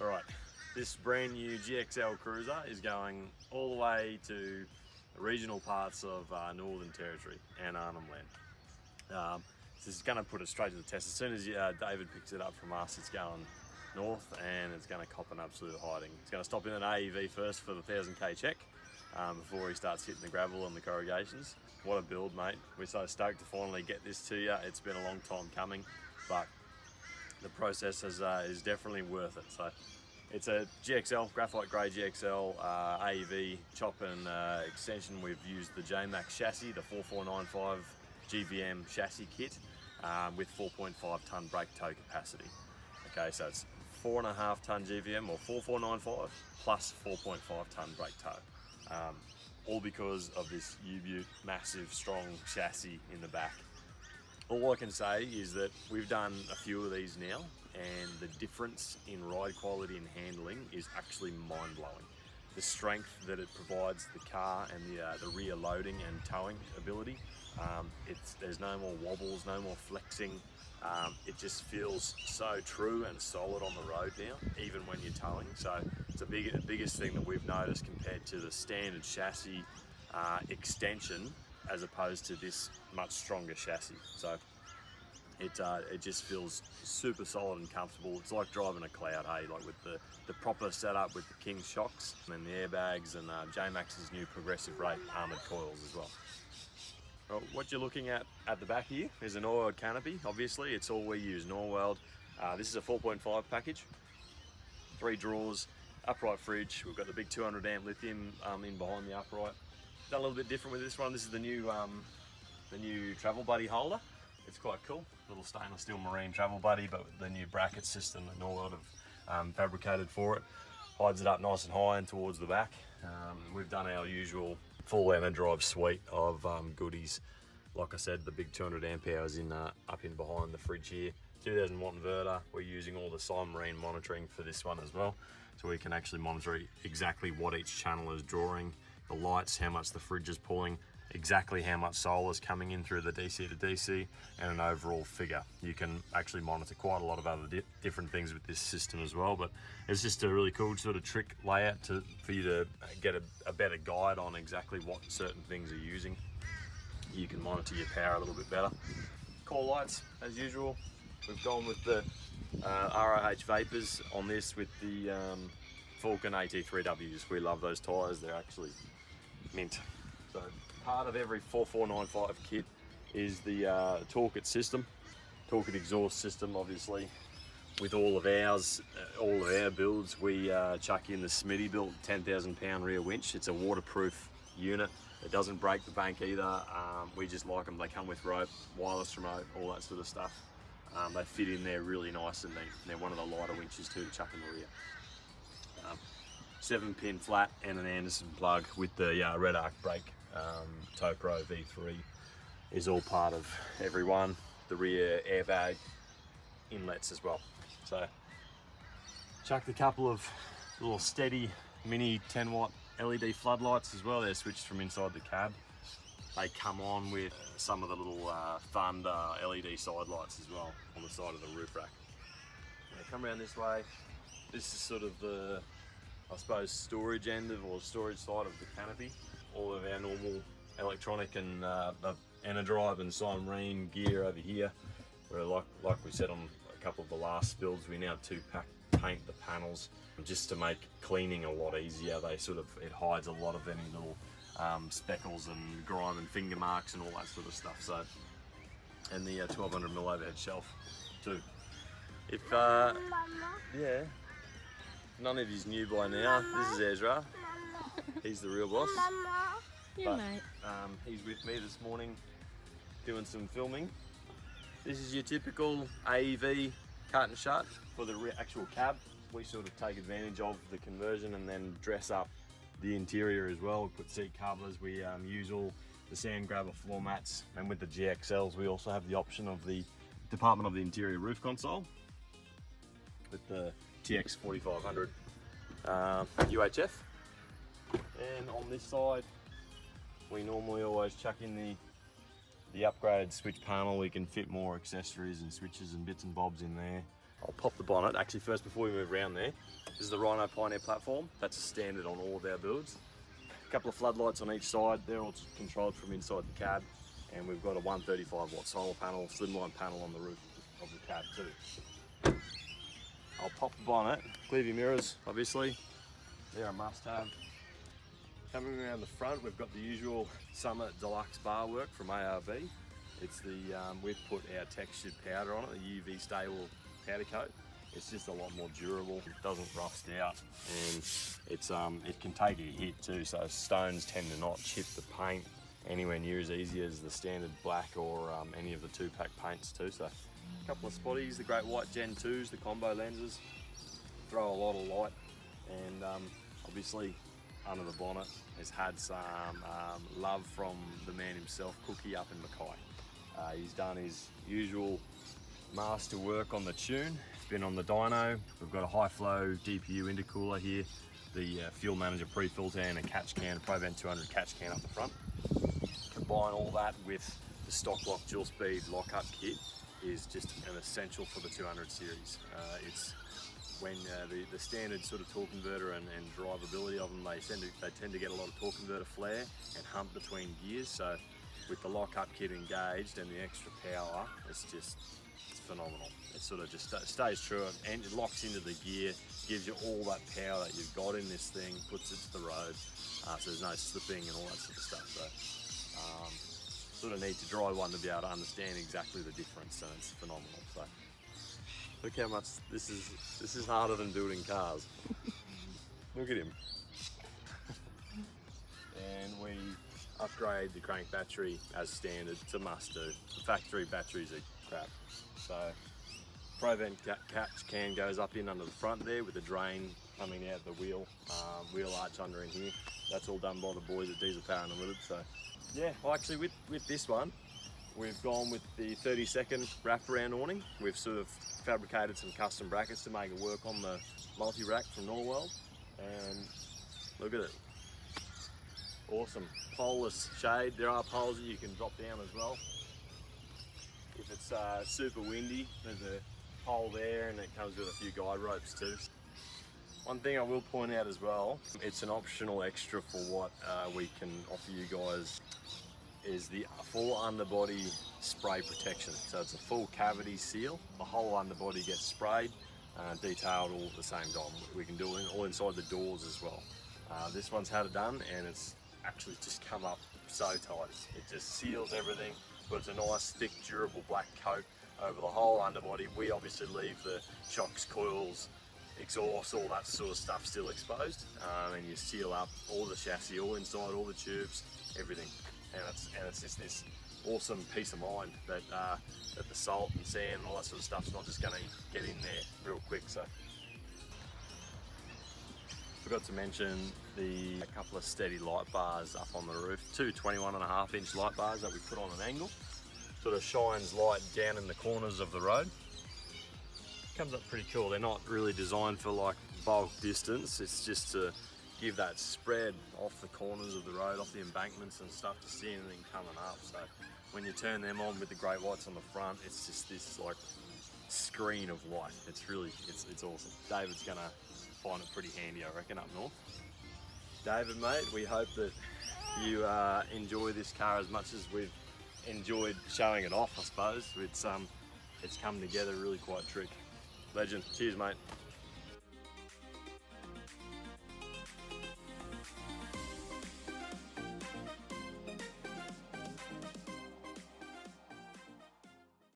Alright, this brand new GXL Cruiser is going all the way to the regional parts of Northern Territory and Arnhem Land. This is going to put it straight to the test. As soon as David picks it up from us, it's going north and it's going to cop an absolute hiding. It's going to stop in an AEV first for the 1000k check before he starts hitting the gravel and the corrugations. What a build, mate. We're so stoked to finally get this to you. It's been a long time coming, but the process is definitely worth it. So it's a GXL, graphite grey GXL AEV chop and extension. We've used the J-Max chassis, the 4495 GVM chassis kit with 4.5 tonne brake toe capacity. Okay, so it's 4.5 tonne GVM or 4495 plus 4.5 tonne brake toe. All because of this U-Butte massive strong chassis in the back. All I can say is that we've done a few of these now and the difference in ride quality and handling is actually mind-blowing. The strength that it provides the car and the rear loading and towing ability, there's no more wobbles, no more flexing. It just feels so true and solid on the road now, even when you're towing. So it's the biggest thing that we've noticed compared to the standard chassis extension, as opposed to this much stronger chassis. So it just feels super solid and comfortable. It's like driving a Cloud, hey, like with the proper setup with the King shocks and the airbags and J-Max's new progressive rate armoured coils as well. Well, what you're looking at the back here is an Norweld Canopy. Obviously, it's all we use, Norweld. This is a 4.5 package, 3 drawers, upright fridge. We've got the big 200 amp lithium in behind the upright. Done a little bit different with this one. This is the new Travel Buddy holder. It's quite cool, little stainless steel marine Travel Buddy, but with the new bracket system that Norweld have fabricated for it. Hides it up nice and high and towards the back. We've done our usual full Enerdrive suite of goodies. Like I said, the big 200 amp hours up in behind the fridge here. 2000 watt inverter. We're using all the Marine monitoring for this one as well, so we can actually monitor exactly what each channel is drawing, the lights, how much the fridge is pulling, exactly how much solar is coming in through the DC to DC, and an overall figure. You can actually monitor quite a lot of other different things with this system as well, but it's just a really cool sort of trick layout for you to get a better guide on exactly what certain things are using. You can monitor your power a little bit better. Core lights, as usual. We've gone with the ROH Vapors on this with the Falcon AT3Ws. We love those tyres, they're actually mint. So part of every 4495 kit is the Torque-It system, Torque-It exhaust system. Obviously, with all of our builds, we chuck in the Smitty built 10,000 pound rear winch. It's a waterproof unit. It doesn't break the bank either. We just like them. They come with rope, wireless remote, all that sort of stuff. They fit in there really nice, and they're one of the lighter winches too to chuck in the rear. 7-pin flat and an Anderson plug with the Red Arc brake. Topro V3 is all part of every one. The rear airbag inlets as well. So chucked a couple of little steady mini 10 watt LED floodlights as well. They're switched from inside the cab. They come on with some of the little Thunder LED side lights as well on the side of the roof rack. Now come around this way. This is sort of the, I suppose, storage end of, or storage side of the Canopy. All of our normal electronic and Enerdrive and Marine gear over here. Where like we said on a couple of the last builds, we now paint the panels just to make cleaning a lot easier. It hides a lot of any little speckles and grime and finger marks and all that sort of stuff. So, and the 1200mm overhead shelf too. If yeah, none of you's new by now. This is Ezra. He's the real boss. Yeah, mate. He's with me this morning doing some filming. This is your typical AEV cut and shut for the actual cab. We sort of take advantage of the conversion and then dress up the interior as well. We put seat covers, we use all the sand grabber floor mats, and with the GXLs we also have the option of the Department of the Interior roof console with the TX 4500 UHF. And on this side we normally always chuck in the upgraded switch panel. We can fit more accessories and switches and bits and bobs in there. I'll pop the bonnet. Actually, first before we move around there, this is the Rhino Pioneer platform. That's a standard on all of our builds. A couple of floodlights on each side. They're all controlled from inside the cab. And we've got a 135 watt solar panel, slimline panel on the roof of the cab too. I'll pop the bonnet. Clear your mirrors, obviously. They're a must have. Coming around the front, we've got the usual summer deluxe bar work from ARB. It's the, we've put our textured powder on it, the UV stable powder coat. It's just a lot more durable. It doesn't rust out, and it's it can take a hit too. So stones tend to not chip the paint anywhere near as easy as the standard black or any of the 2-pack paints too. So a couple of spotties, the Great White Gen 2s, the combo lenses, throw a lot of light, and obviously under the bonnet has had some love from the man himself, Cookie up in Mackay. He's done his usual master work on the tune. It's been on the dyno. We've got a high flow DPU intercooler here, the fuel manager pre-filter and a catch can, a ProVent 200 catch can up the front. Combine all that with the stock lock dual speed lockup kit is just an essential for the 200 series. It's when the standard sort of torque converter and drivability of them, they tend to get a lot of torque converter flare and hump between gears. So with the lockup kit engaged and the extra power, it's phenomenal. It sort of just stays true and it locks into the gear, gives you all that power that you've got in this thing, puts it to the road, so there's no slipping and all that sort of stuff. So sort of need to drive one to be able to understand exactly the difference, and it's phenomenal. So look how much this is harder than building cars. Look at him. And we upgrade the crank battery as standard. It's a must do. The factory batteries are crap. So ProVent catch can goes up in under the front there with the drain coming out the wheel arch under in here. That's all done by the boys at Diesel Power Unlimited. So yeah, well actually with this one, we've gone with the 30-second wraparound awning. We've sort of fabricated some custom brackets to make it work on the multi-rack from Norwell. And look at it. Awesome. Poleless shade. There are poles that you can drop down as well. If it's super windy, there's a pole there, and it comes with a few guide ropes too. One thing I will point out as well, it's an optional extra for what we can offer you guys, is the full underbody spray protection. So it's a full cavity seal. The whole underbody gets sprayed, detailed all at the same time. We can do it all inside the doors as well. This one's had it done, and it's actually just come up so tight. It just seals everything, but it's a nice thick durable black coat over the whole underbody. We obviously leave the shocks, coils, exhaust, all that sort of stuff still exposed, and you seal up all the chassis, all inside, all the tubes, everything. And it's just this awesome peace of mind that that the salt and sand and all that sort of stuff's not just going to get in there real quick. So forgot to mention a couple of steady light bars up on the roof, two 21.5-inch light bars that we put on an angle. Sort of shines light down in the corners of the road. Comes up pretty cool. They're not really designed for like bulk distance. It's just to give that spread off the corners of the road, off the embankments and stuff, to see anything coming up. So when you turn them on with the great whites on the front, it's just this like screen of light. It's awesome. David's gonna find it pretty handy, I reckon, up north. David, mate, we hope that you enjoy this car as much as we've enjoyed showing it off, I suppose. It's come together really quite trick. Legend. Cheers, mate.